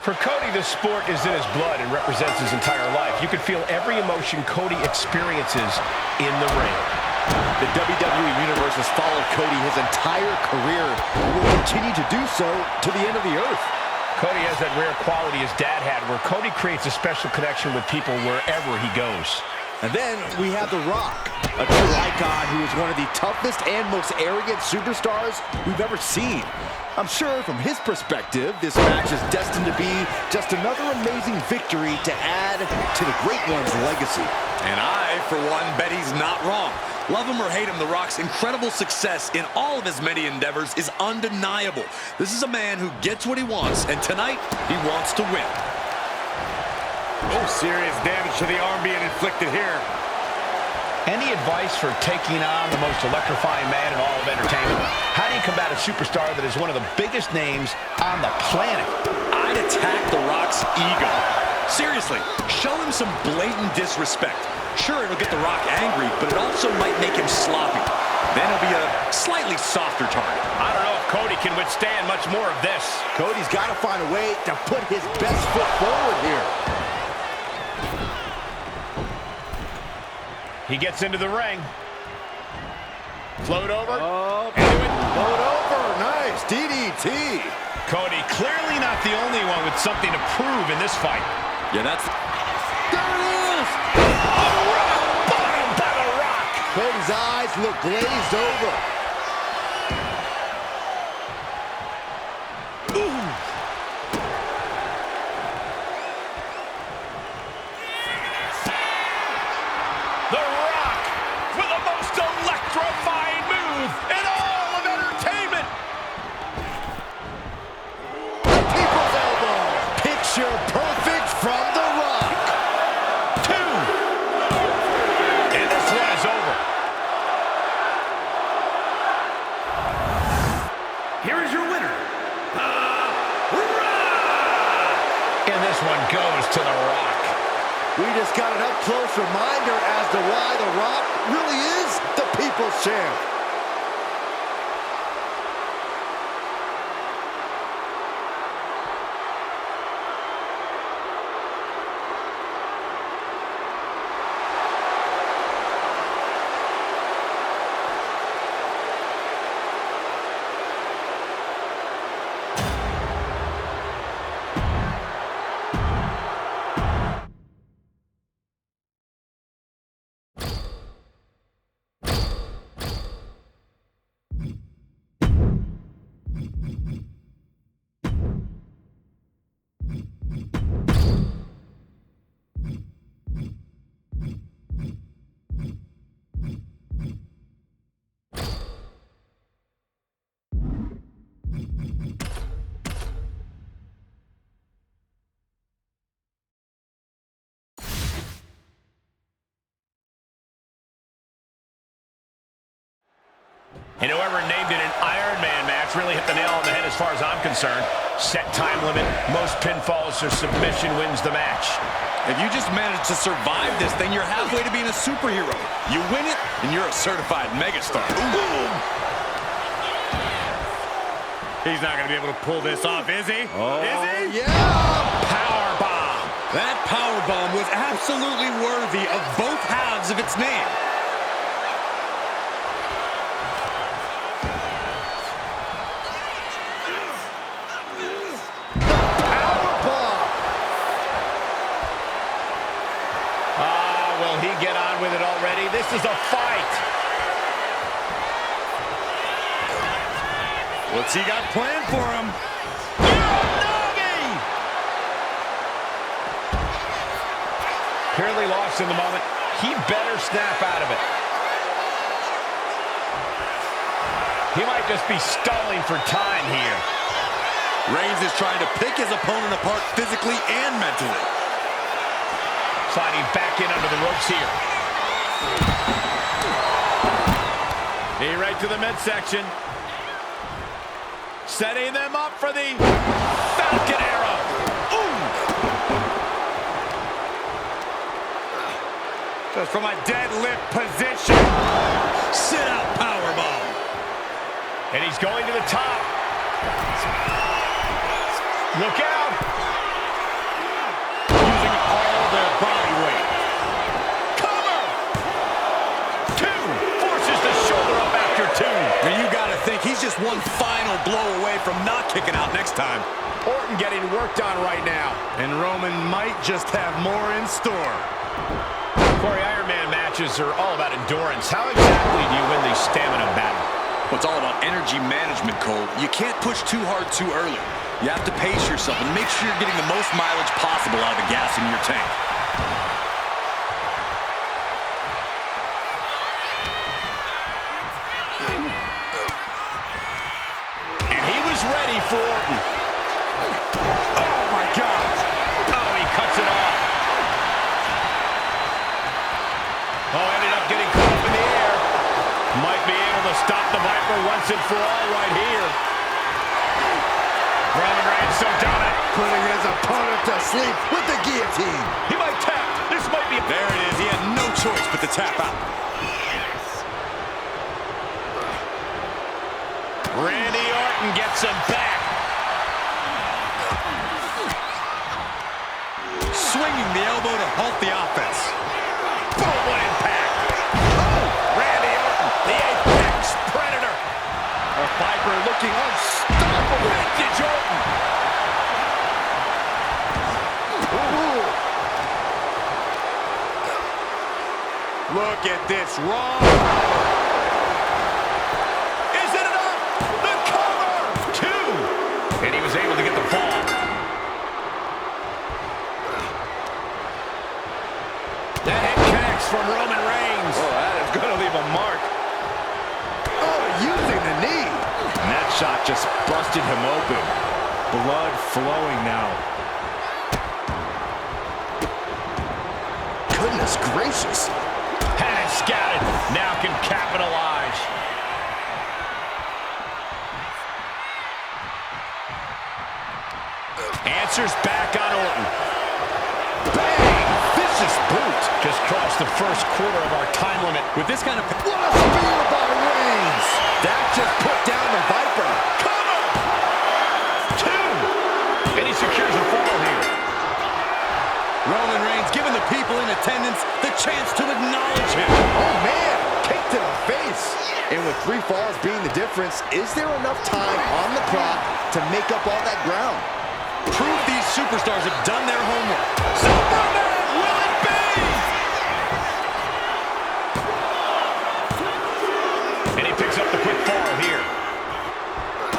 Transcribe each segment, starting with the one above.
For Cody, this sport is in his blood and represents his entire life. You can feel every emotion Cody experiences in the ring. The WWE Universe has followed Cody his entire career and will continue to do so to the end of the earth. Cody has that rare quality his dad had, where Cody creates a special connection with people wherever he goes. And then we have The Rock, a true icon who is one of the toughest and most arrogant superstars we've ever seen. I'm sure from his perspective, this match is destined to be just another amazing victory to add to the Great One's legacy. And I, for one, bet he's not wrong. Love him or hate him, The Rock's incredible success in all of his many endeavors is undeniable. This is a man who gets what he wants, and tonight, he wants to win. Oh, serious damage to the arm being inflicted here. Any advice for taking on the most electrifying man in all of entertainment? How do you combat a superstar that is one of the biggest names on the planet? I'd attack The Rock's ego. Seriously, show him some blatant disrespect. Sure, it'll get The Rock angry, but it also might make him sloppy. Then he'll be a slightly softer target. I don't know if Cody can withstand much more of this. Cody's got to find a way to put his best foot forward here. He gets into the ring. Float over. Oh, float over. Nice. DDT. Cody clearly not the only one with something to prove in this fight. Yeah, that's... There it is. Bottom by The Rock. Cody's eyes look glazed over. The Rock with the most electrifying move in all of entertainment. The People's Elbow. Picture perfect from The Rock. 2. And this one is over. Here is your winner, And this one goes to The Rock. We just got an up-close reminder as to why The Rock really is the People's Champ. And whoever named it an Iron Man match really hit the nail on the head as far as I'm concerned. Set time limit, most pinfalls or submission wins the match. If you just manage to survive this thing, you're halfway to being a superhero. You win it, and you're a certified megastar. Ooh. He's not going to be able to pull this off, is he? Oh, is he? Yeah! Power bomb. That power bomb was absolutely worthy of both halves of its name. Will he get on with it already? This is a fight. What's he got planned for him? Clearly lost in the moment. He better snap out of it. He might just be stalling for time here. Reigns is trying to pick his opponent apart physically and mentally. Sliding back in under the ropes here. Knee right to the midsection. Setting them up for the Falcon Arrow. Ooh! Just from a deadlift position. Sit out powerbomb. And he's going to the top. Look out. just one final blow away from not kicking out next time. Orton getting worked on right now. And Roman might just have more in store. Corey, Iron Man matches are all about endurance. How exactly do you win the stamina battle? Well, it's all about energy management, Cole. You can't push too hard too early. You have to pace yourself and make sure you're getting the most mileage possible out of the gas in your tank. And he was ready for Orton. Oh, my God. Oh, he cuts it off. Oh, ended up getting caught up in the air. Might be able to stop the Viper once and for all right here. Roman Reigns so dominant. Putting his opponent to sleep with the guillotine. He might tap. This might be... There it is. He had no choice but to tap out. Randy Orton gets him back. Swinging the elbow to halt the offense. Boom, what impact. Oh, Randy Orton, the apex predator. A Viper looking unstoppable. Vintage Orton. Ooh. Look at this raw. Is it enough? The cover. 2. And he was able to get the fall. That hit connects from Roman Reigns. Oh, that is going to leave a mark. Oh, using the knee. And that shot just busted him open. Blood flowing now. Goodness gracious. Had it scouted. Now can capitalize. Answers back on Orton. Bang! Vicious boot. Just crossed the first quarter of our time limit. With this kind of... What a spear by Reigns. That just put down the Viper. Cover! 2. And he secures a fall here. Roman Reigns giving the people in attendance the chance to acknowledge him. Oh, man. Kick to the face. And with 3 falls being the difference, is there enough time on the clock to make up all that ground? Prove these superstars have done their homework. Superman, will it be? And he picks up the quick fall here.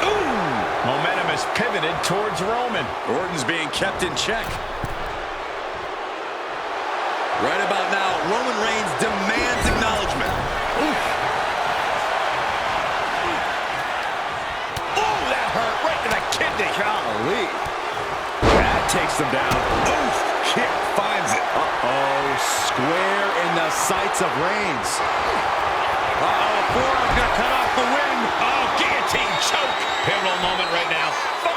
Ooh! Momentum is pivoted towards Roman. Orton's being kept in check. Right about now, Roman Reigns demands acknowledgement. Oh, that hurt right to the kidney. Golly. That takes them down. Oof, kick finds it. Uh-oh, square in the sights of Reigns. Uh-oh, forearm's gonna cut off the wind. Oh, guillotine choke. Pivotal moment right now.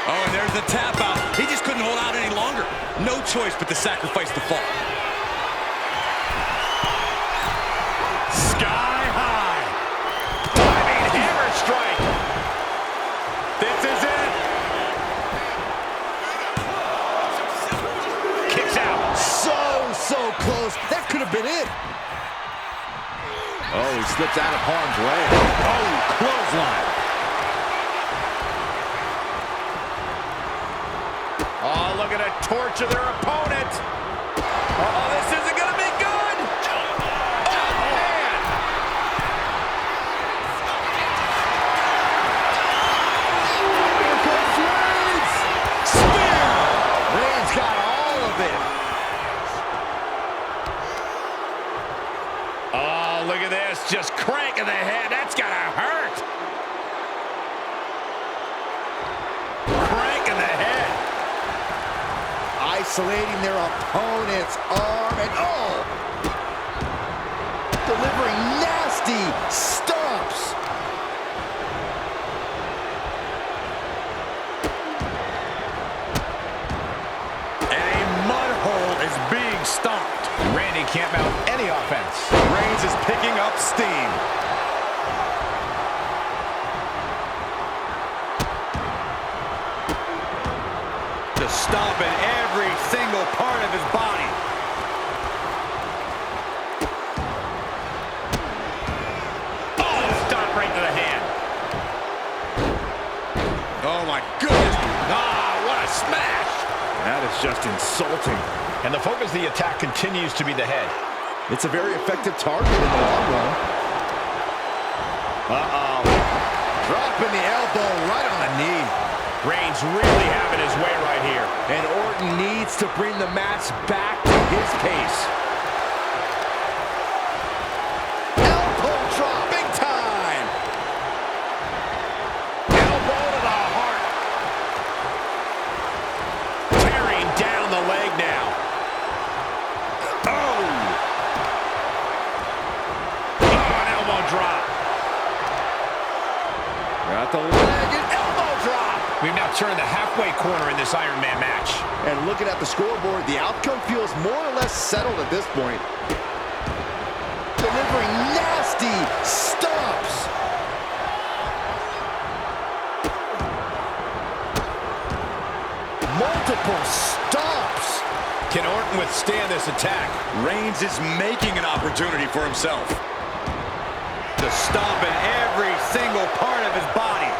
Oh, and there's the tap out. He just couldn't hold out any longer. No choice but to sacrifice the fall. Sky high. Diving hammer strike. This is it. Kicks out. So close. That could have been it. Oh, he slipped out of harm's way. Oh, clothesline. Oh, look at a torch of their opponent. Oh, this isn't going to be good. Oh, man. Here comes Reigns. Spear. Reigns got all of it. Oh, look at this. Just cranking the head. That's got to hurt. Cranking the head. Isolating their opponent's arm and delivering nasty stomps. And a mud hole is being stomped. Randy can't mount any offense. Reigns is picking up steam. Just stomping every single part of his body. Oh, stop right to the hand. my goodness. Ah, what a smash. That is just insulting. And the focus of the attack continues to be the head. It's a very effective target in the long run. Uh-oh. Dropping the elbow right on the knee. Reigns really having his way right here. And Orton needs to bring the match back to his pace. Elbow drop, big time. Elbow to the heart. Tearing down the leg now. Oh! Oh, an elbow drop. Got the leg and elbow drop. We've now turned the halfway corner in this Iron Man match. And looking at the scoreboard, the outcome feels more or less settled at this point. Delivering nasty stomps. Multiple stomps. Can Orton withstand this attack? Reigns is making an opportunity for himself. To stomp in every single part of his body.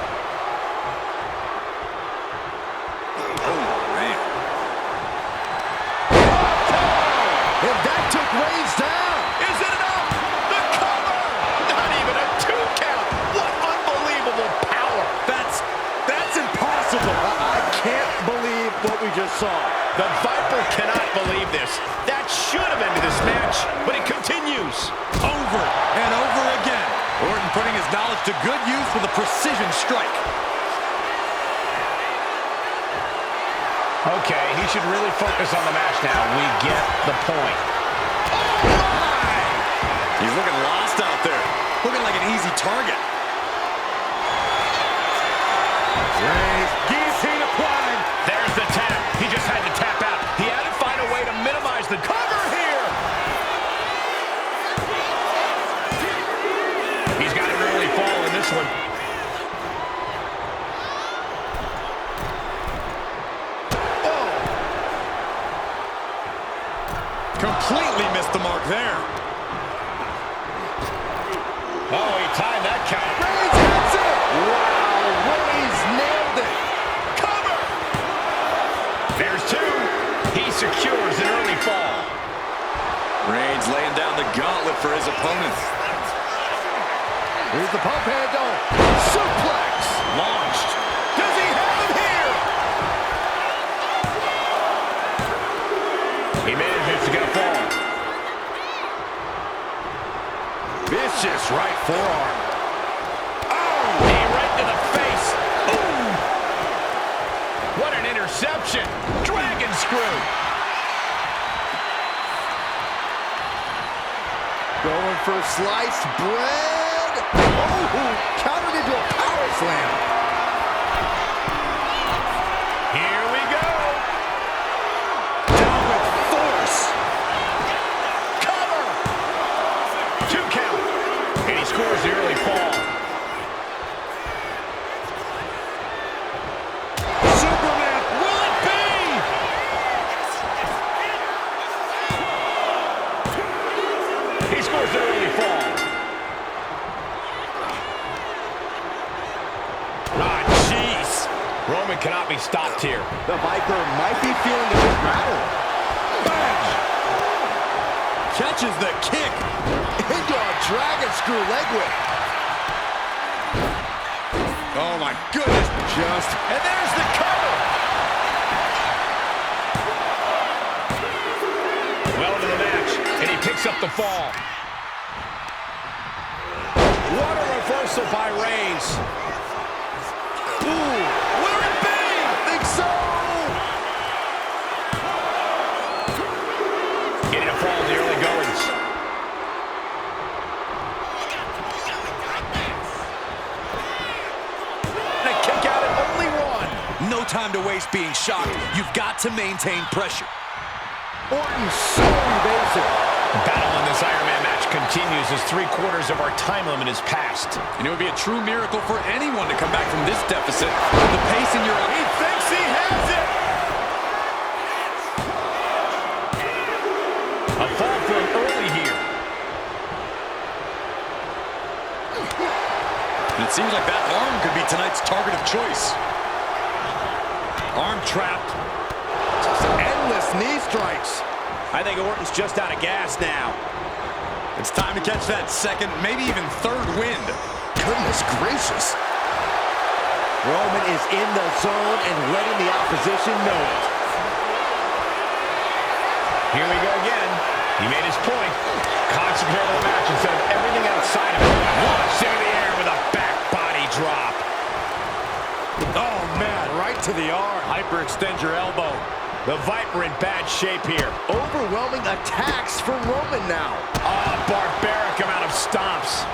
And that took Reigns down. Is it enough? The cover! Not even a 2 count. What unbelievable power. That's impossible. I can't believe what we just saw. The Viper cannot believe this. That should have ended this match, but it continues. Over and over again. Orton putting his knowledge to good use with a precision strike. Okay, he should really focus on the match now. We get the point. Oh, my! He's looking lost out there. Looking like an easy target. Reigns, guillotine applied. There's the tap. He just had to tap out. He had to find a way to minimize the cover here. He's got an early fall in this one. Completely missed the mark there. Oh, he timed that count. Reigns hits it. Wow, Reigns nailed it. Cover! There's two. He secures an early fall. Reigns laying down the gauntlet for his opponent. Here's the pump handle. Suplex. Launched. Does he have him here? He manages to get a fall. Vicious right forearm. Oh! Knee right to the face. Ooh! What an interception. Dragon screw. Going for sliced bread. Oh, countered into a power slam. Here we go. Down with force. Cover. 2 count. And he scores the early fall. Superman. Will it be? He scores the early fall. Ah, jeez. Roman cannot be stopped here. The Viper might be feeling a bit rattled. Bang! Catches the kick. Into a dragon screw leg whip. Oh, my goodness. And there's the cover. Well into the match, and he picks up the fall. What a reversal by Reigns. Ooh, will it be? I think so. Getting a fall in the early goings. And a kick out at only one. No time to waste being shocked. You've got to maintain pressure. Orton so evasive. Battle in this Iron Man match continues as 3/4 of our time limit is passed. And it would be a true miracle for anyone to come back from this deficit. The pace in your... He thinks he has it. A fall for him early here. And it seems like that arm could be tonight's target of choice. Arm trapped. Just endless knee strikes. I think Orton's just out of gas now. It's time to catch that second, maybe even third wind. Goodness gracious. Roman is in the zone and letting the opposition know it. Here we go again. He made his point. Concentrate on the match instead of everything outside of it. Launched into the air with a back body drop. Oh, man, right to the arm. Hyperextend your elbow. The Viper in bad shape here. Overwhelming attacks from Roman now. Oh, barbaric amount of stomps.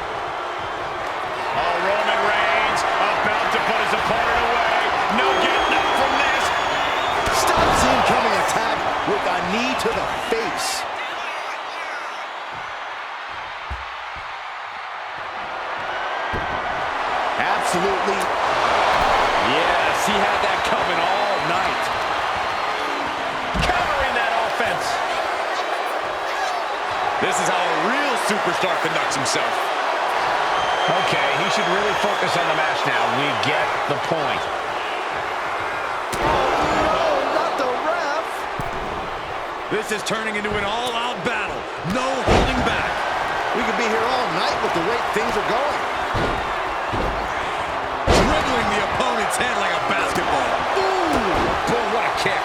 Oh, Roman Reigns about to put his opponent away. No getting up from this. Stops the incoming attack with a knee to the face. Absolutely. Yes, he had that coming all night. Countering that offense. This is how a real superstar conducts himself. Okay, he should really focus on the match now. We get the point. Oh, not the ref. This is turning into an all-out battle. No holding back. We could be here all night with the way things are going. Dribbling the opponent's head like a basketball. Ooh, boy, what a kick.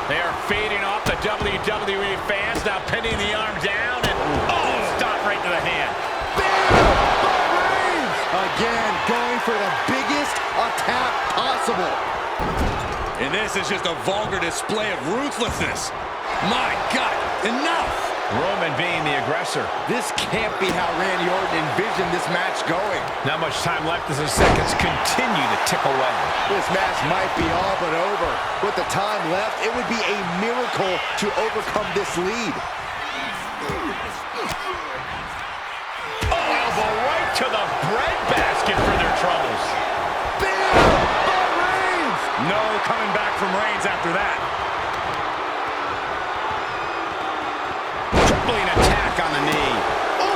They are feeding off the WWE fans, now pinning the arm down, and stop right to the hand. Again, going for the biggest attack possible. And this is just a vulgar display of ruthlessness. My God, enough! Roman being the aggressor. This can't be how Randy Orton envisioned this match going. Not much time left as the seconds continue to tick away. This match might be all but over. With the time left, it would be a miracle to overcome this lead. Oh, elbow right to the breadbasket for their troubles. Bam! By Reigns! No coming back from Reigns after that. Tripling attack on the knee. Oh,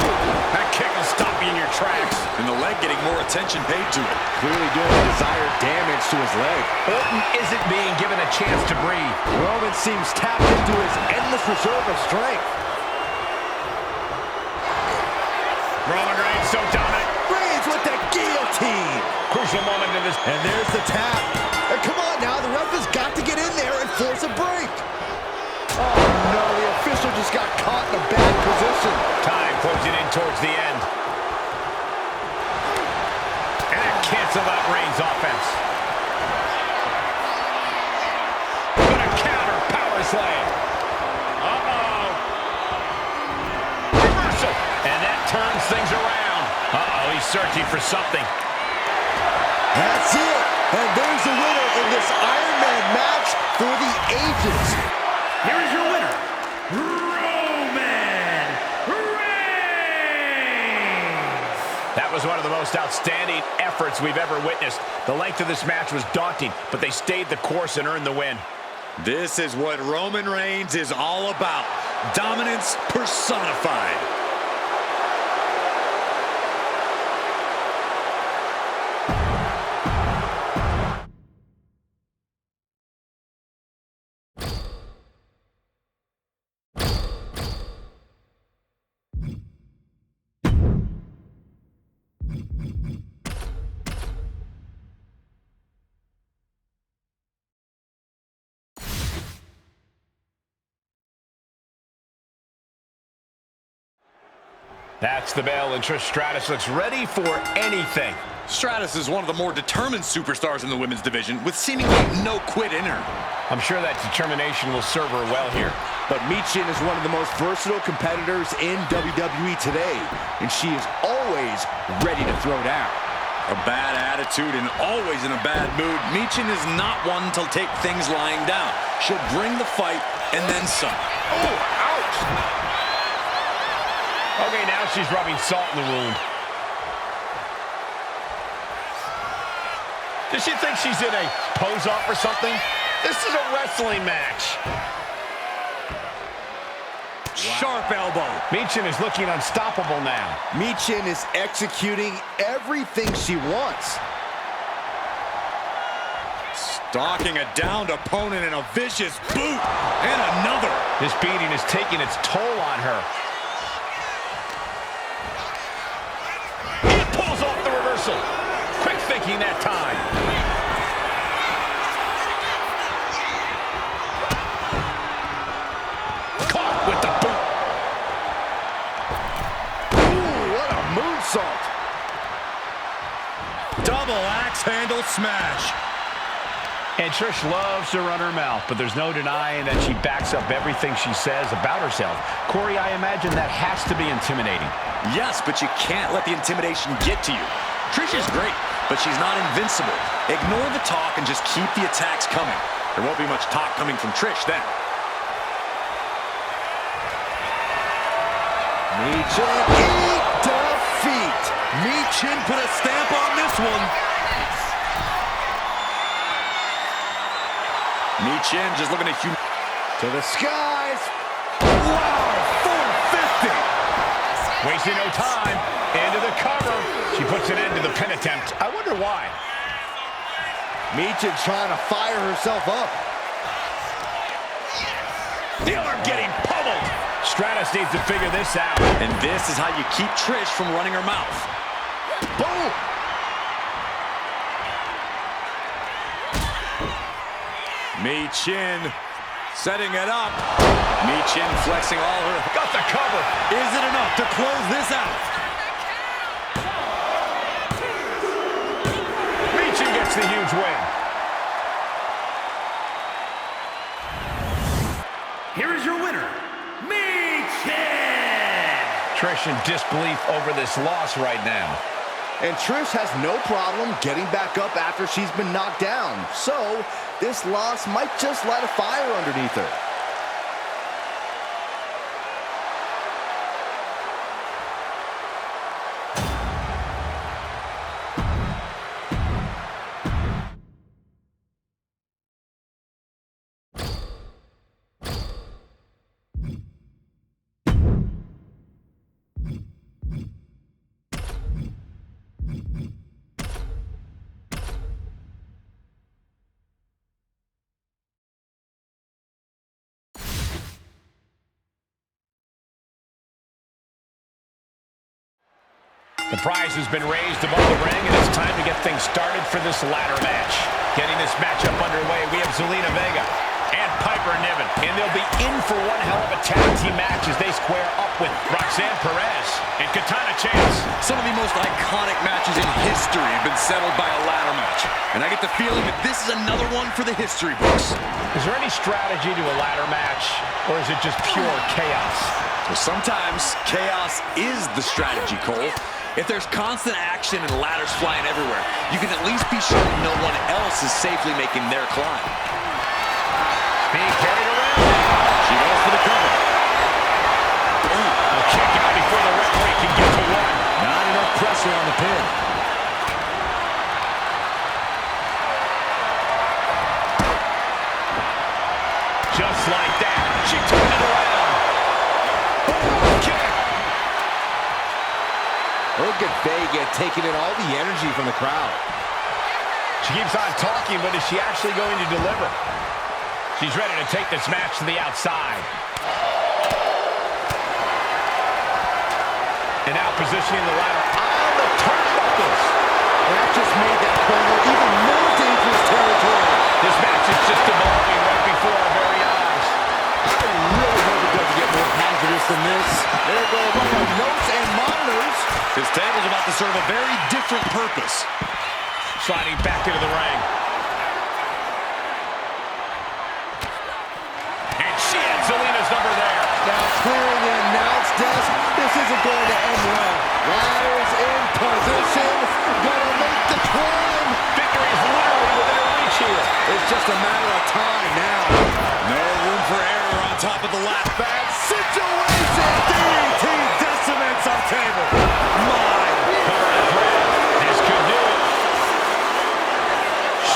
that kick will stop you in your tracks. And the leg getting more attention paid to it. Clearly doing desired damage to his leg. Orton isn't being given a chance to breathe. Roman seems tapped into his endless reserve of strength. Roman Reigns so dominant. Reigns with the guillotine. Crucial moment in this. And there's the tap. And come on now, the ref has got to get in there and force a break. Oh no, the official just got caught in a bad position. Time closing in towards the end. And that canceled out Reigns' offense. Gonna counter power slam. Uh-oh. Reversal. And that turns things around. Uh-oh, he's searching for something. That's it. And there's the winner in this Iron Man match for the ages. Here is your winner, Roman Reigns. That was one of the most outstanding efforts we've ever witnessed. The length of this match was daunting, but they stayed the course and earned the win. This is what Roman Reigns is all about. Dominance personified. That's the bell, and Trish Stratus looks ready for anything. Stratus is one of the more determined superstars in the women's division, with seemingly no quit in her. I'm sure that determination will serve her well here. But Michin is one of the most versatile competitors in WWE today, and she is always ready to throw down. A bad attitude and always in a bad mood, Michin is not one to take things lying down. She'll bring the fight and then some. Oh, ouch! Okay, now she's rubbing salt in the wound. Does she think she's in a pose-off or something? This is a wrestling match. Sharp elbow. Michin is looking unstoppable now. Michin is executing everything she wants. Docking a downed opponent in a vicious boot. And another. This beating is taking its toll on her. He pulls off the reversal. Quick thinking that time. Caught with the boot. Ooh, what a moonsault. Double axe handle smash. And Trish loves to run her mouth, but there's no denying that she backs up everything she says about herself. Corey, I imagine that has to be intimidating. Yes, but you can't let the intimidation get to you. Trish is great, but she's not invincible. Ignore the talk and just keep the attacks coming. There won't be much talk coming from Trish then. Michin, eat defeat. Michin put a stamp on this one. Michin just looking to the skies. Wow, 450. Wasting no time. Into the cover. She puts an end to the pin attempt. I wonder why. Michin trying to fire herself up. The arm getting pummeled. Stratus needs to figure this out. And this is how you keep Trish from running her mouth. Boom. Michin setting it up. Michin flexing all her. Got the cover. Is it enough to close this out? Michin gets the huge win. Here is your winner, Michin! Trish in disbelief over this loss right now. And Trish has no problem getting back up after she's been knocked down. So this loss might just light a fire underneath her. The prize has been raised above the ring, and it's time to get things started for this ladder match. Getting this matchup underway, we have Zelina Vega and Piper Niven. And they'll be in for one hell of a tag team match as they square up with Roxanne Perez and Katana Chance. Some of the most iconic matches in history have been settled by a ladder match. And I get the feeling that this is another one for the history books. Is there any strategy to a ladder match, or is it just pure chaos? So sometimes chaos is the strategy, Cole. If there's constant action and ladders flying everywhere, you can at least be sure no one else is safely making their climb. Being carried around. She goes for the cover. A kick out before the referee can get to one. Not enough pressure on the pin. Just like that, she turned it around. Kick. Look at Vega taking in all the energy from the crowd. She keeps on talking, but is she actually going to deliver? She's ready to take this match to the outside. And now positioning the ladder on the turnbuckles. That just made that corner even more dangerous territory. This match is just evolving right before our very eyes. I really hope it doesn't get more hazardous than this. There go a bunch of notes and monitors. This table's about to serve a very different purpose. Sliding back into the ring. And she had Zelina's number there. Now clearing the announce desk. This isn't going to end well. Ladders in position. Gonna make the climb. Victory is literally within her reach here. It's just a matter of time now. No room for error on top of the ladder. Bad situation. DDT decimates our table. My. This could do it.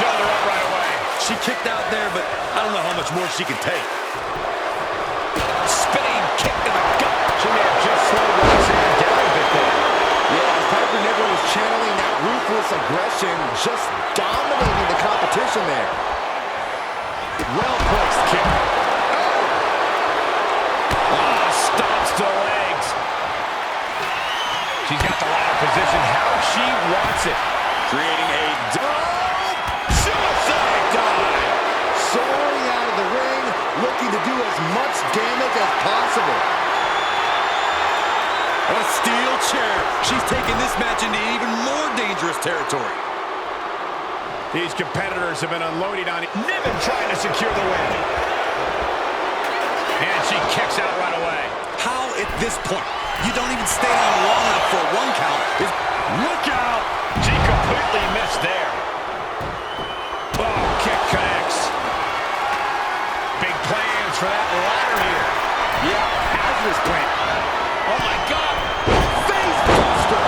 Shut her up right away. She kicked out there, but I don't know how much more she can take. Spinning kick to the gut. She may have just slowed Roxanne down a bit there. Yeah, Piper Niven was channeling that ruthless aggression, just dominating the competition there. Well-placed kick. Oh, stomps to the legs. She's got the ladder positioned how she wants it. Creating a Suicide dive. Soaring out of the ring, looking to do as much damage as possible. A steel chair. She's taking this match into even more dangerous territory. These competitors have been unloading on Niven trying to secure the win. And she kicks out right away. How at this point you don't even stay on long enough for a 1 count is... Look out! She completely missed there. Oh, kick connects. Big plans for that ladder here. Yeah, hazardous plan. Oh my God! Face buster.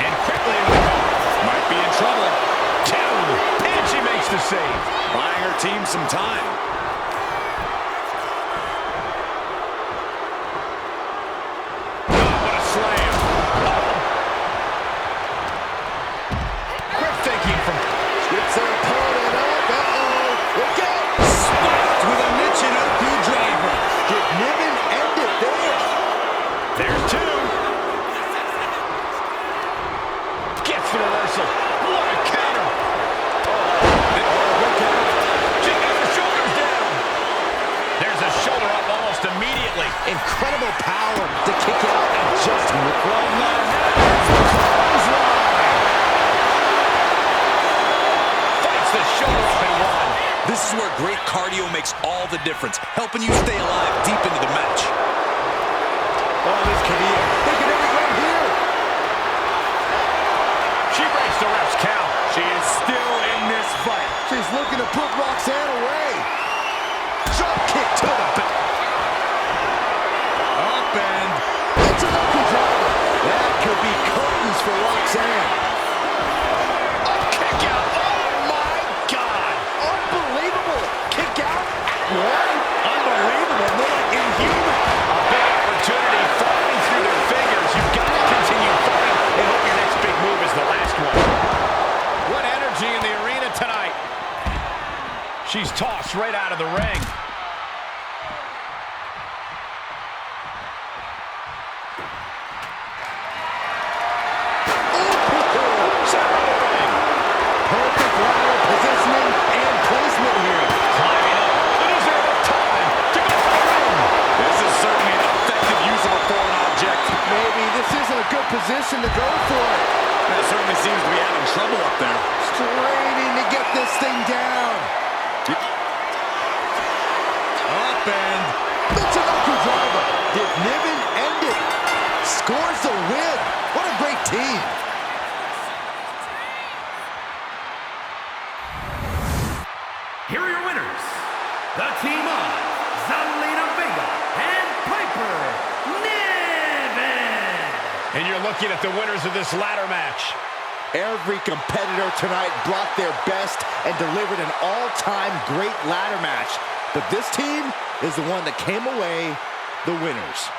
And quickly into the cover. might be in trouble. 2. And she makes the save. Buying her team some time. Oh, what a slam. Quick thinking from... Gets her opponent up. Uh-oh. Look out. Spiked with a Michinoku driver. Did Niven end it there? There's 2. Gets the reversal. What a counter. She got the shoulders down. There's a shoulder up almost immediately. Incredible power to kick out and just from the clothesline. Fights the shoulder up and 1. This is where great cardio makes all the difference, helping you stay alive deep into the match. Oh, this could be it. They could end it right here. She breaks the ref's count. She is still in this fight. She's looking to put Roxanne away. Drop kick to the back. Up and... It's an upper driver. That could be curtains for Roxanne. Kick out. Oh my God. Unbelievable. Kick out at 1. Unbelievable, more like inhuman. A big opportunity falling through their fingers. You've got to continue fighting and hope your next big move is the last one. What energy in the arena tonight. She's tossed right out of the ring. Perfect ladder positioning and placement here. Climbing up. But is there enough time to go for the ring? This is certainly an effective use of a foreign object. Maybe this isn't a good position to go for it. That certainly seems to be having trouble up there. Straining to get this thing down. Up and... Michinoku driver. Did Niven end it? Scores the win. What a great team. Here are your winners, the team of Zelina Vega and Piper Niven. And you're looking at the winners of this ladder match. Every competitor tonight brought their best and delivered an all-time great ladder match. But this team is the one that came away the winners.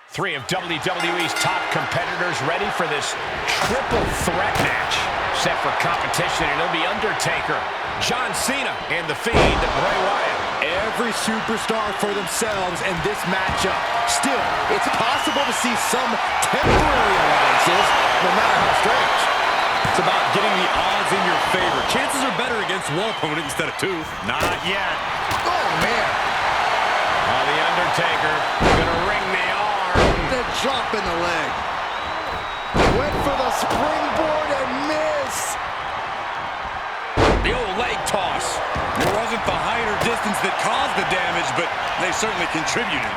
Three of WWE's top competitors ready for this triple threat match. Set for competition, and it'll be Undertaker, John Cena, and The Fiend, Bray Wyatt. Every superstar for themselves in this matchup. Still, it's possible to see some temporary alliances, no matter how strange. It's about getting the odds in your favor. Chances are better against one opponent instead of 2. Not yet. Oh, man. The Undertaker gonna ring the arm. The drop in the leg. Went for the springboard and missed. The old leg toss. It wasn't the height or distance that caused the damage, but they certainly contributed.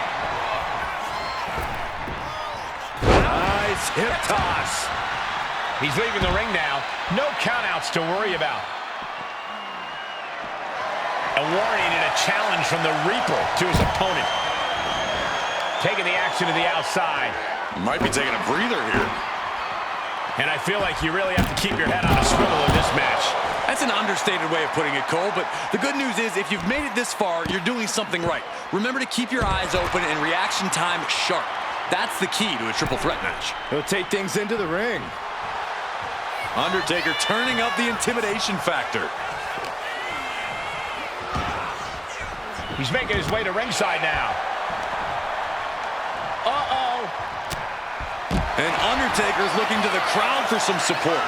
Nice hip toss. He's leaving the ring now. No countouts to worry about. A warning and a challenge from the Reaper to his opponent. Taking the action to the outside. Might be taking a breather here. And I feel like you really have to keep your head on a swivel in this match. That's an understated way of putting it, Cole, but the good news is if you've made it this far, you're doing something right. Remember to keep your eyes open and reaction time sharp. That's the key to a triple threat match. He'll take things into the ring. Undertaker turning up the intimidation factor. He's making his way to ringside now. Uh-oh. And Undertaker's looking to the crowd for some support.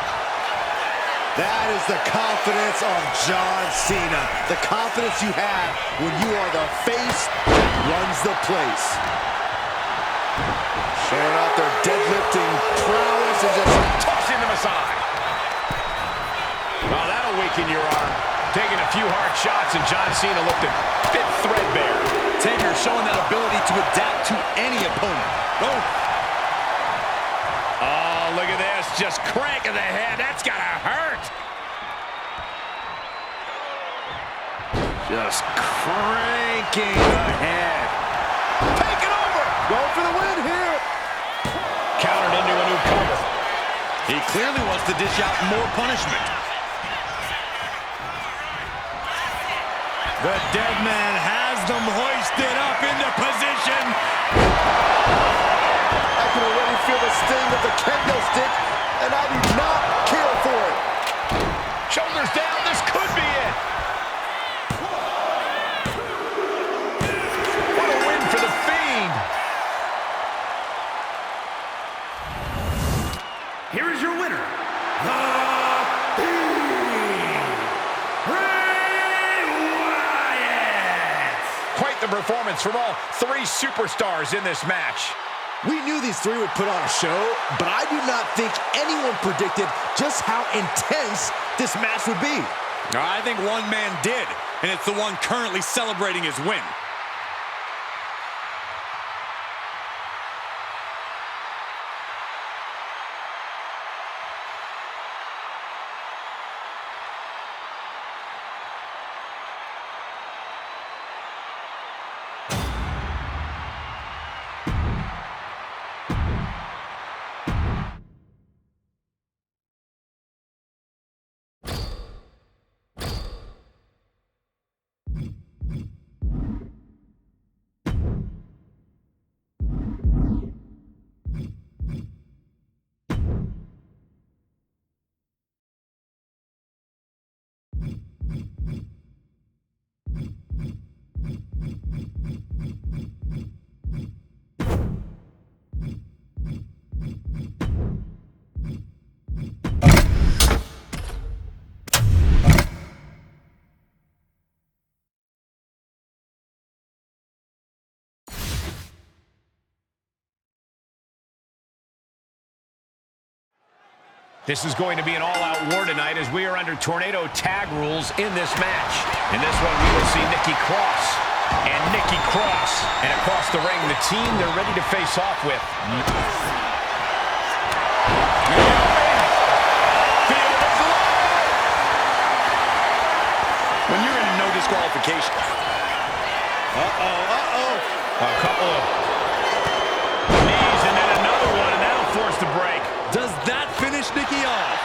That is the confidence of John Cena. The confidence you have when you are the face that runs the place. Showing off their deadlifting prowess and just Tossing them aside. Oh, that'll weaken your arm. Taking a few hard shots, and John Cena looked a bit threadbare. Taker showing that ability to adapt to any opponent. Oh, look at this. Just cranking the head. That's got to hurt. just cranking the head. Taking over. Going for the win here. Countered into a new cover. He clearly wants to dish out more punishment. The dead man has them hoisted up into position. I can already feel the sting of the kendo stick, and I do not care for it. Shoulders down. This could be it. What a win for the Fiend. Here is your winner, the Fiend, Bray Wyatt. Quite the performance from all three superstars in this match. We knew these three would put on a show, but I do not think anyone predicted just how intense this match would be. I think one man did, and it's the one currently celebrating his win. This is going to be an all-out war tonight as we are under tornado tag rules in this match. In this one, we will see Nikki Cross and Nikki Cross. And across the ring, the team they're ready to face off with. When you're in no disqualification. A couple of knees and then another one, and that'll force the break. Does that finish Nikki off?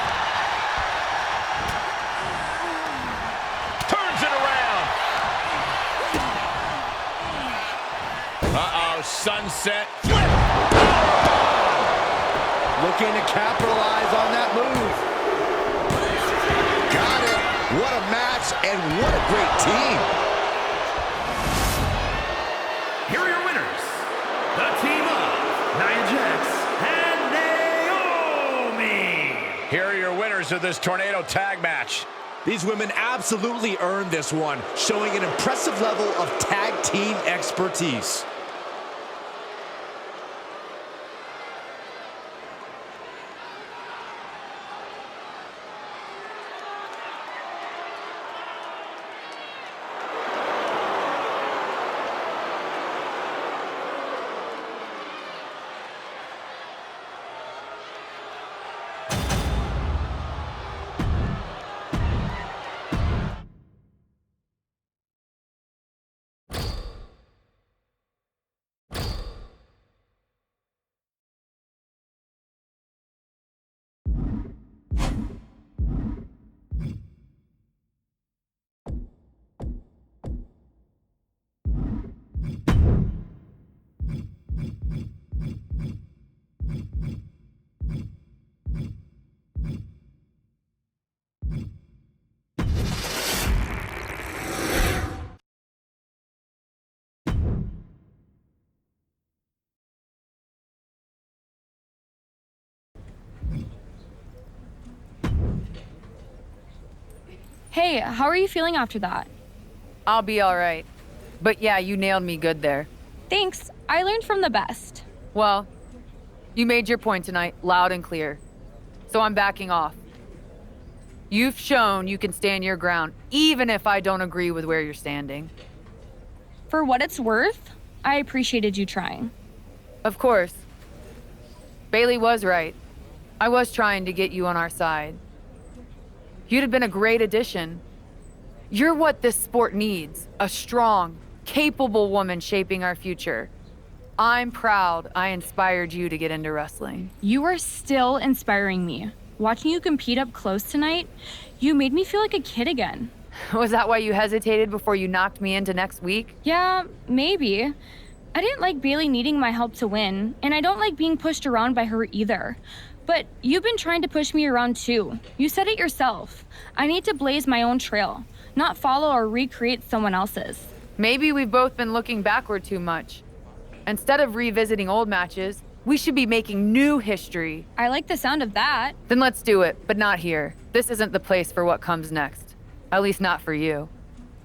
Turns it around. Sunset flip. Looking to capitalize on that move. Got it. What a match and what a great team. Here are your winners, the team of Nia Jax and Naomi. Here are your winners of this tornado tag match. These women absolutely earned this one, showing an impressive level of tag team expertise. Hey, how are you feeling after that? I'll be all right. But yeah, you nailed me good there. Thanks. I learned from the best. Well, you made your point tonight, loud and clear. So I'm backing off. You've shown you can stand your ground, even if I don't agree with where you're standing. For what it's worth, I appreciated you trying. Of course. Bailey was right. I was trying to get you on our side. You'd have been a great addition. You're what this sport needs, a strong, capable woman shaping our future. I'm proud I inspired you to get into wrestling. You are still inspiring me. Watching you compete up close tonight, you made me feel like a kid again. Was that why you hesitated before you knocked me into next week? Yeah, maybe. I didn't like Bailey needing my help to win, and I don't like being pushed around by her either. But you've been trying to push me around too. You said it yourself. I need to blaze my own trail, not follow or recreate someone else's. Maybe we've both been looking backward too much. Instead of revisiting old matches, we should be making new history. I like the sound of that. Then let's do it, but not here. This isn't the place for what comes next. At least not for you.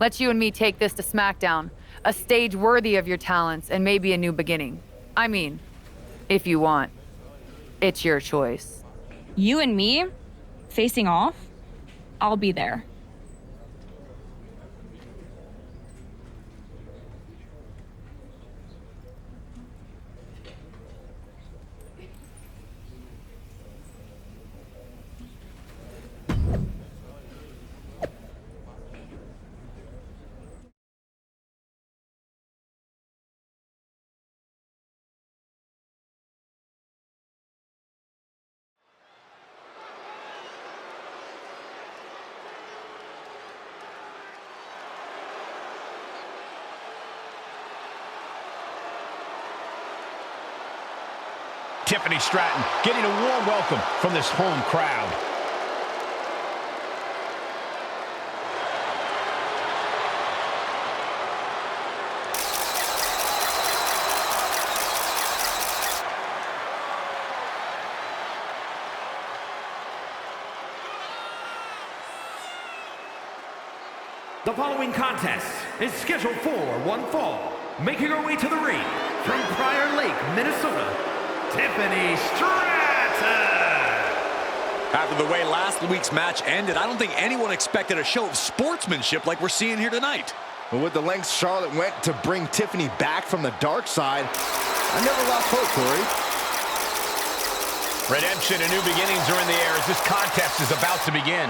Let's you and me take this to SmackDown, a stage worthy of your talents and maybe a new beginning. I mean, if you want. It's your choice. You and me? Facing off? I'll be there. Tiffany Stratton getting a warm welcome from this home crowd. The following contest is scheduled for one fall. Making her way to the ring from Prior Lake, Minnesota, Tiffany Stratton! After the way last week's match ended, I don't think anyone expected a show of sportsmanship like we're seeing here tonight. But with the lengths Charlotte went to bring Tiffany back from the dark side, I never lost hope, Corey. Redemption and new beginnings are in the air as this contest is about to begin.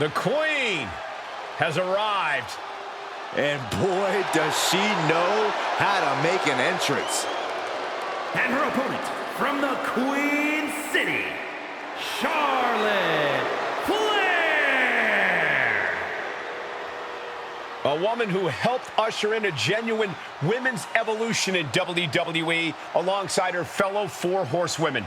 The Queen has arrived. And boy, does she know how to make an entrance. And her opponent from the Queen City, Charlotte Flair! A woman who helped usher in a genuine women's evolution in WWE alongside her fellow four horsewomen.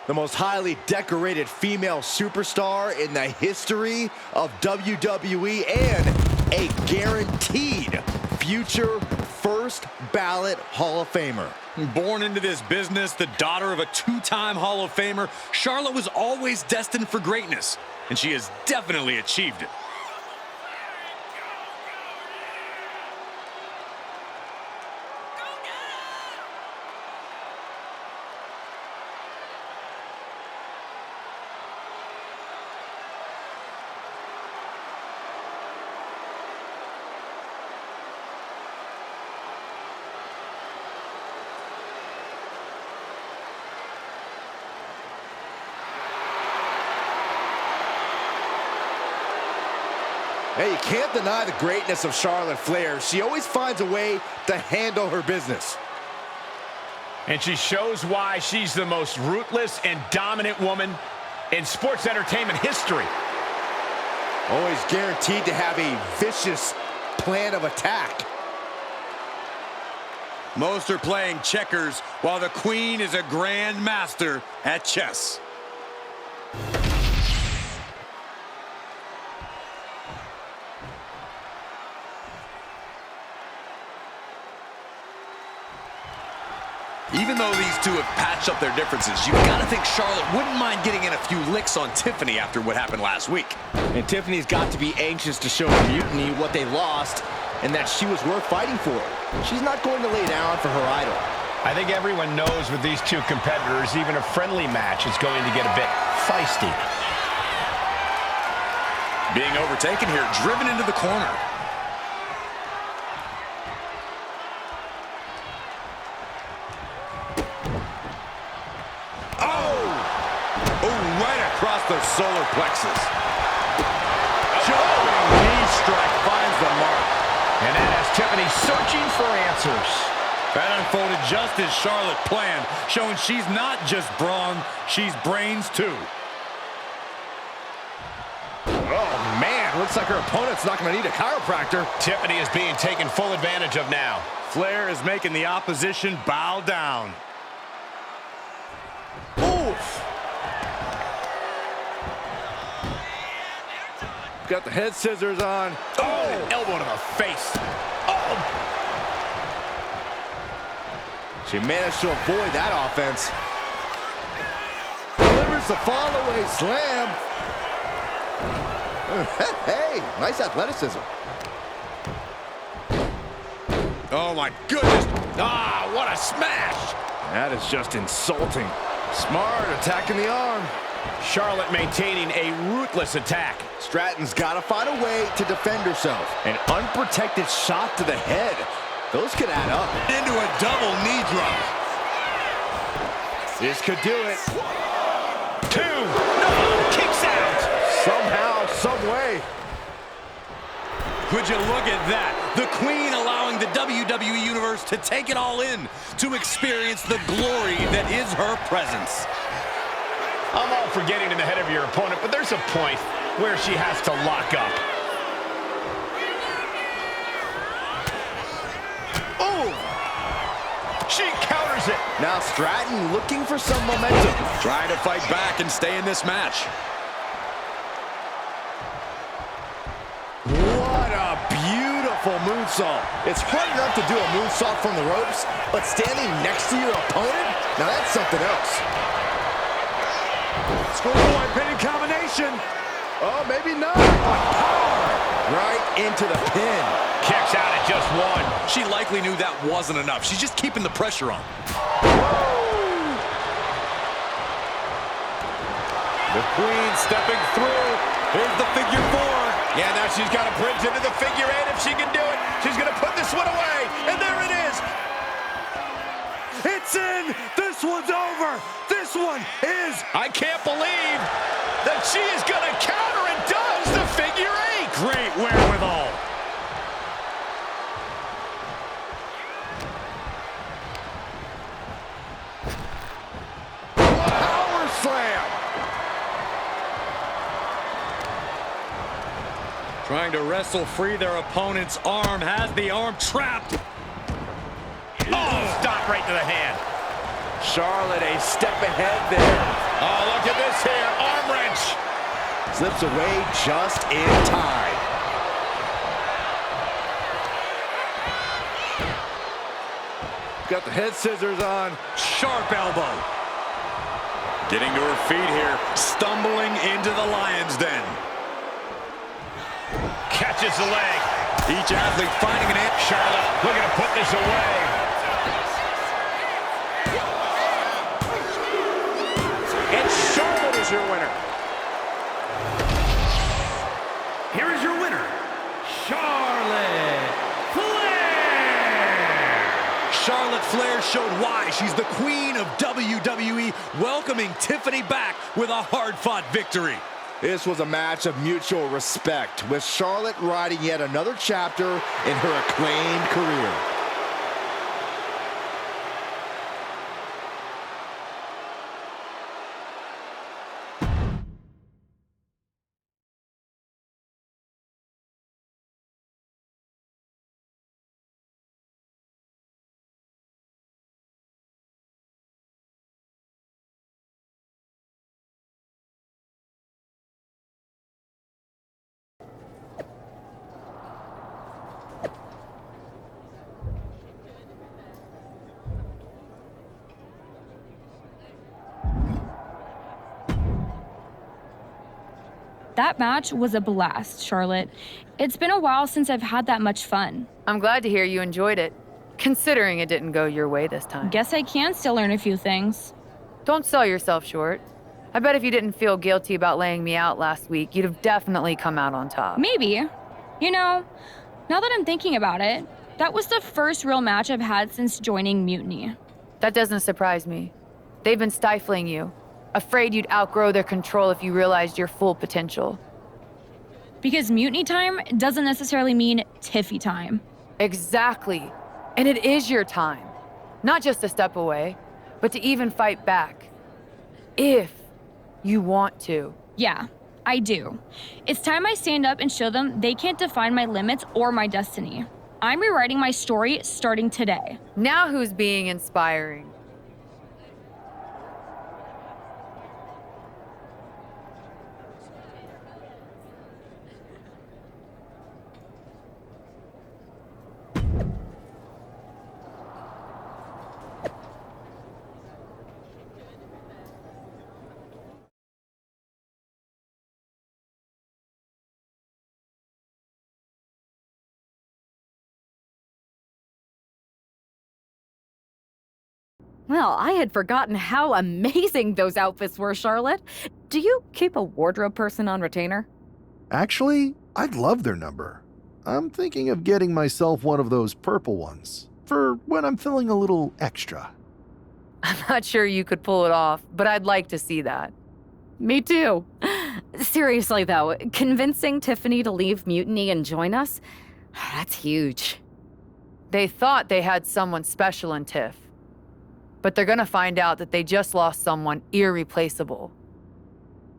The most highly decorated female superstar in the history of WWE and a guaranteed future first ballot Hall of Famer. Born into this business, the daughter of a two-time Hall of Famer, Charlotte was always destined for greatness, and she has definitely achieved it. Hey, you can't deny the greatness of Charlotte Flair. She always finds a way to handle her business. And she shows why she's the most ruthless and dominant woman in sports entertainment history. Always guaranteed to have a vicious plan of attack. Most are playing checkers, while the Queen is a grand master at chess. Even though these two have patched up their differences, you've got to think Charlotte wouldn't mind getting in a few licks on Tiffany after what happened last week. And Tiffany's got to be anxious to show the Mutiny what they lost and that she was worth fighting for. She's not going to lay down for her idol. I think everyone knows with these two competitors, even a friendly match is going to get a bit feisty. Being overtaken here, driven into the corner. Across the solar plexus. Jumping knee strike finds the mark. And that has Tiffany searching for answers. That unfolded just as Charlotte planned, showing she's not just brawn, she's brains too. Oh, man, looks like her opponent's not going to need a chiropractor. Tiffany is being taken full advantage of now. Flair is making the opposition bow down. Oof. Got the head scissors on. Oh, elbow to the face. Oh. She managed to avoid that offense. Delivers the fall-away slam. Hey, nice athleticism. Oh, my goodness. Ah, what a smash. That is just insulting. Smart, attacking the arm. Charlotte maintaining a ruthless attack. Stratton's got to find a way to defend herself. An unprotected shot to the head. Those could add up. Into a double knee drop. This could do it. 2. No, kicks out. Somehow, some way. Would you look at that? The Queen allowing the WWE Universe to take it all in, to experience the glory that is her presence. I'm all for getting in the head of your opponent, but there's a point where she has to lock up. Oh! She counters it. Now Stratton looking for some momentum. Trying to fight back and stay in this match. What a beautiful moonsault. It's hard enough to do a moonsault from the ropes, but standing next to your opponent? Now that's something else. Schoolboy pinning combination. Oh, maybe not. Power. Right into the pin. Kicks out at just 1. She likely knew that wasn't enough. She's just keeping the pressure on. The Queen stepping through. Here's the figure 4. Yeah, now she's got to bridge into the figure 8 if she can do it. She's going to put this one away, and there it is. It's in. This one's over. This one is. I can't believe that she is going to counter and does the figure 8. Great wherewithal. Power slam. Trying to wrestle free their opponent's arm. Has the arm trapped. Oh, stop right to the hand. Charlotte a step ahead there. Oh, look at this here. Arm wrench. Slips away just in time. Got the head scissors on. Sharp elbow. Getting to her feet here. Stumbling into the lion's den. Catches the leg. Each athlete finding an answer. Charlotte looking to put this away. And Charlotte is your winner. Here is your winner, Charlotte Flair! Charlotte Flair showed why she's the queen of WWE, welcoming Tiffany back with a hard-fought victory. This was a match of mutual respect, with Charlotte riding yet another chapter in her acclaimed career. That match was a blast, Charlotte. It's been a while since I've had that much fun. I'm glad to hear you enjoyed it, considering it didn't go your way this time. Guess I can still learn a few things. Don't sell yourself short. I bet if you didn't feel guilty about laying me out last week, you'd have definitely come out on top. Maybe. You know, now that I'm thinking about it, that was the first real match I've had since joining Mutiny. That doesn't surprise me. They've been stifling you, afraid you'd outgrow their control if you realized your full potential. Because Mutiny time doesn't necessarily mean Tiffy time. Exactly. And it is your time. Not just a step away, but to even fight back. If you want to. Yeah, I do. It's time I stand up and show them they can't define my limits or my destiny. I'm rewriting my story starting today. Now who's being inspiring? Well, I had forgotten how amazing those outfits were, Charlotte. Do you keep a wardrobe person on retainer? Actually, I'd love their number. I'm thinking of getting myself one of those purple ones, for when I'm feeling a little extra. I'm not sure you could pull it off, but I'd like to see that. Me too. Seriously, though, convincing Tiffany to leave Mutiny and join us? That's huge. They thought they had someone special in Tiff. But they're gonna find out that they just lost someone irreplaceable.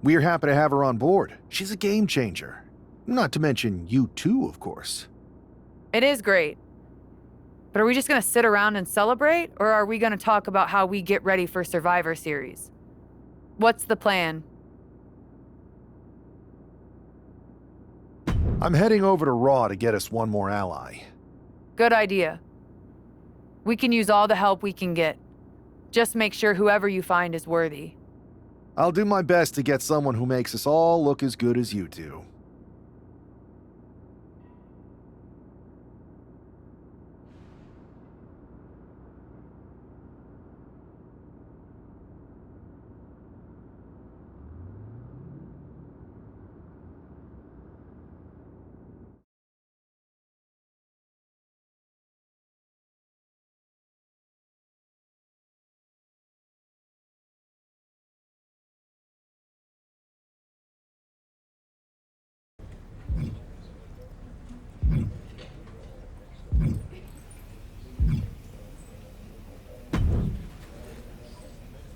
We're happy to have her on board. She's a game changer. Not to mention you too, of course. It is great. But are we just gonna sit around and celebrate, or are we gonna talk about how we get ready for Survivor Series? What's the plan? I'm heading over to Raw to get us one more ally. Good idea. We can use all the help we can get. Just make sure whoever you find is worthy. I'll do my best to get someone who makes us all look as good as you do.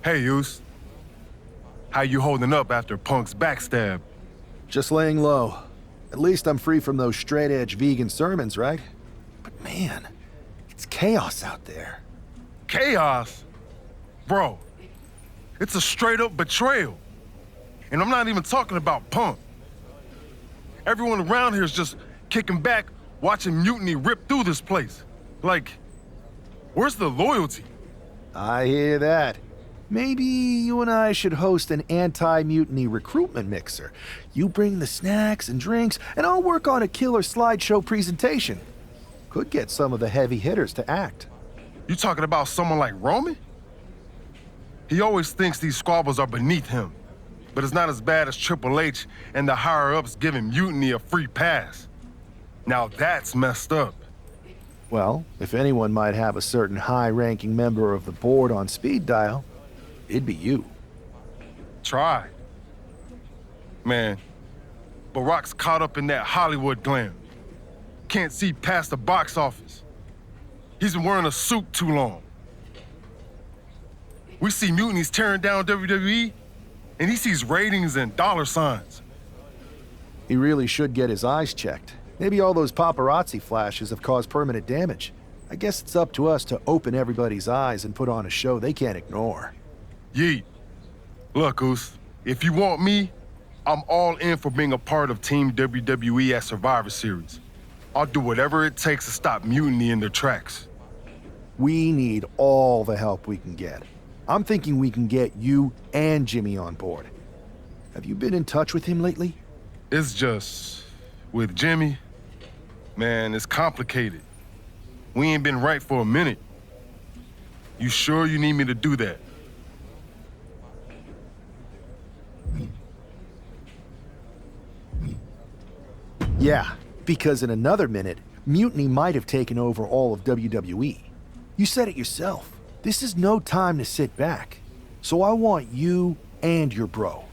Hey, Yus. How you holding up after Punk's backstab? Just laying low. At least I'm free from those straight-edge vegan sermons, right? But man, it's chaos out there. Chaos? Bro, it's a straight-up betrayal. And I'm not even talking about Punk. Everyone around here is just kicking back, watching Mutiny rip through this place. Like, where's the loyalty? I hear that. Maybe you and I should host an anti-mutiny recruitment mixer. You bring the snacks and drinks, and I'll work on a killer slideshow presentation. Could get some of the heavy hitters to act. You talking about someone like Roman? He always thinks these squabbles are beneath him, but it's not as bad as Triple H and the higher-ups giving Mutiny a free pass. Now that's messed up. Well, if anyone might have a certain high-ranking member of the board on speed dial, it'd be you. Try. Man, Barack's caught up in that Hollywood glam. Can't see past the box office. He's been wearing a suit too long. We see Mutiny's tearing down WWE, and he sees ratings and dollar signs. He really should get his eyes checked. Maybe all those paparazzi flashes have caused permanent damage. I guess it's up to us to open everybody's eyes and put on a show they can't ignore. Yeet. Look, Oos, if you want me, I'm all in for being a part of Team WWE at Survivor Series. I'll do whatever it takes to stop Mutiny in their tracks. We need all the help we can get. I'm thinking we can get you and Jimmy on board. Have you been in touch with him lately? It's just, with Jimmy, man, it's complicated. We ain't been right for a minute. You sure you need me to do that? Yeah, because in another minute, Mutiny might have taken over all of WWE. You said it yourself. This is no time to sit back. So I want you and your bro.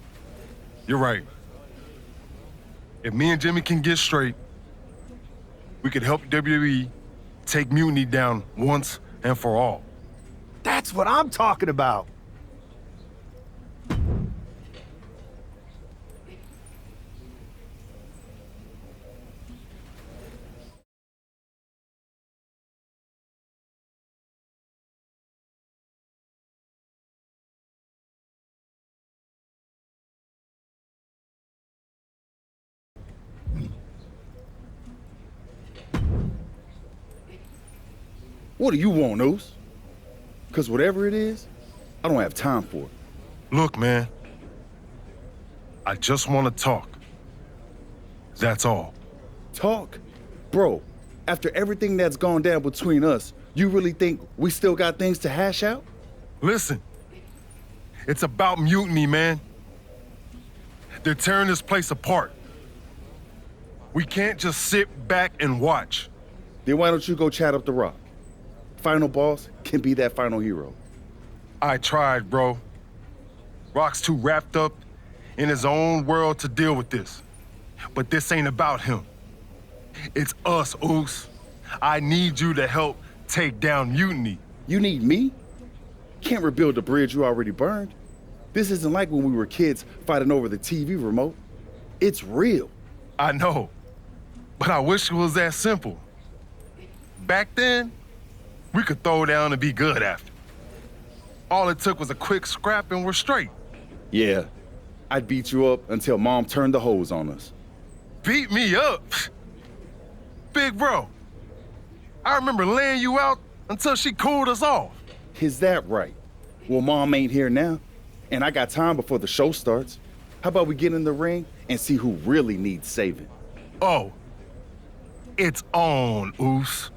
You're right. If me and Jimmy can get straight, we could help WWE take Mutiny down once and for all. That's what I'm talking about. What do you want, Oos? Because whatever it is, I don't have time for it. Look, man, I just want to talk. That's all. Talk? Bro, after everything that's gone down between us, you really think we still got things to hash out? Listen, it's about Mutiny, man. They're tearing this place apart. We can't just sit back and watch. Then why don't you go chat up the Rock? Final boss can be that final hero. I tried, bro. Rock's too wrapped up in his own world to deal with this. But this ain't about him. It's us, Oos. I need you to help take down Mutiny. You need me? Can't rebuild the bridge you already burned. This isn't like when we were kids fighting over the TV remote. It's real. I know, but I wish it was that simple. Back then, we could throw down and be good after. All it took was a quick scrap and we're straight. Yeah, I'd beat you up until Mom turned the hose on us. Beat me up? Big bro, I remember laying you out until she cooled us off. Is that right? Well, Mom ain't here now, and I got time before the show starts. How about we get in the ring and see who really needs saving? Oh, it's on, Oos.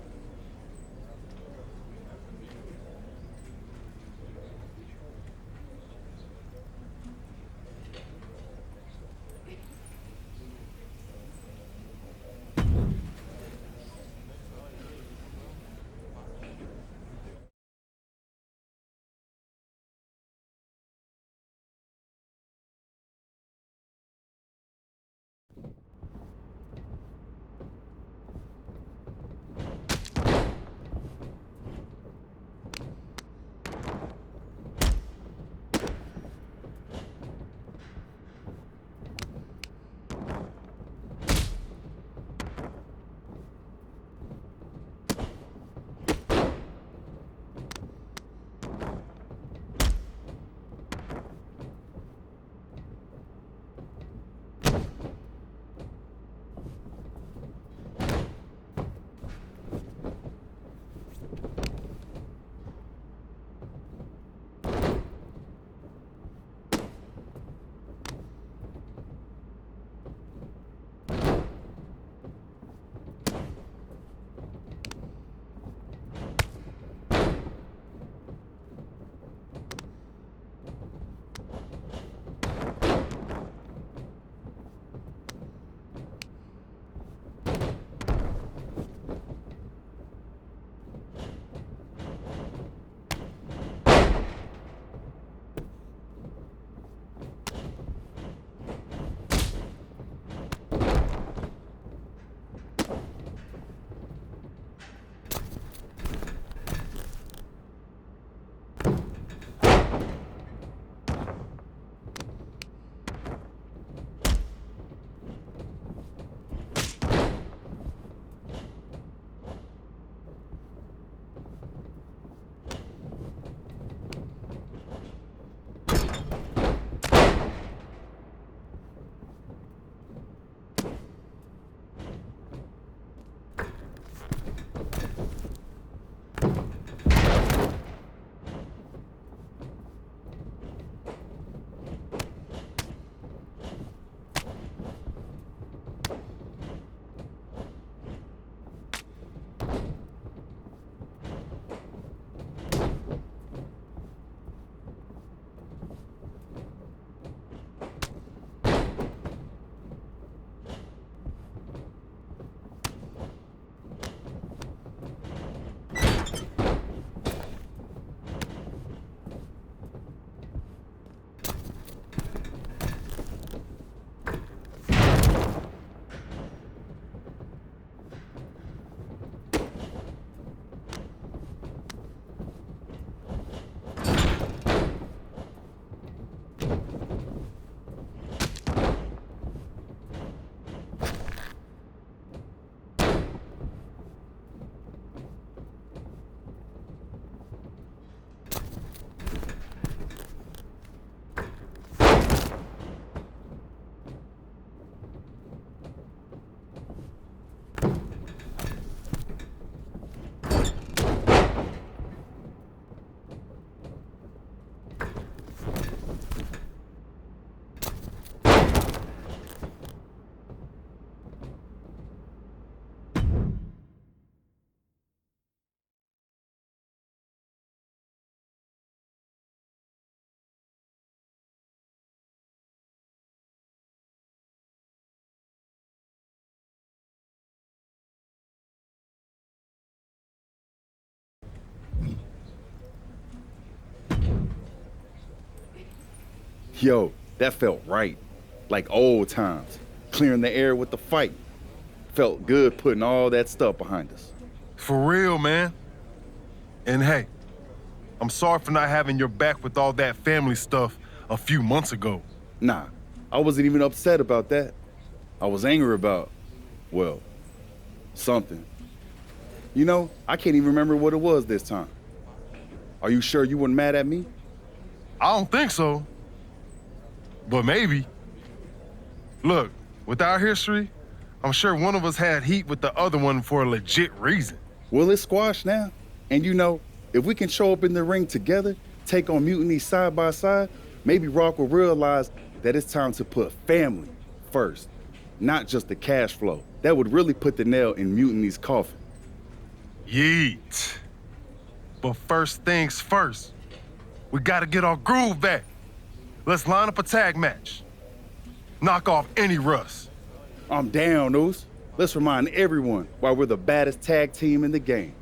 Yo, that felt right. Like old times. Clearing the air with the fight. Felt good putting all that stuff behind us. For real, man. And hey, I'm sorry for not having your back with all that family stuff a few months ago. Nah, I wasn't even upset about that. I was angry about, well, something. You know, I can't even remember what it was this time. Are you sure you weren't mad at me? I don't think so. But maybe. Look, with our history, I'm sure one of us had heat with the other one for a legit reason. Well, it's squashed now. And you know, if we can show up in the ring together, take on Mutiny side by side, maybe Rock will realize that it's time to put family first, not just the cash flow. That would really put the nail in Mutiny's coffin. Yeet. But first things first, we gotta get our groove back. Let's line up a tag match. Knock off any rust. I'm down, Oos. Let's remind everyone why we're the baddest tag team in the game.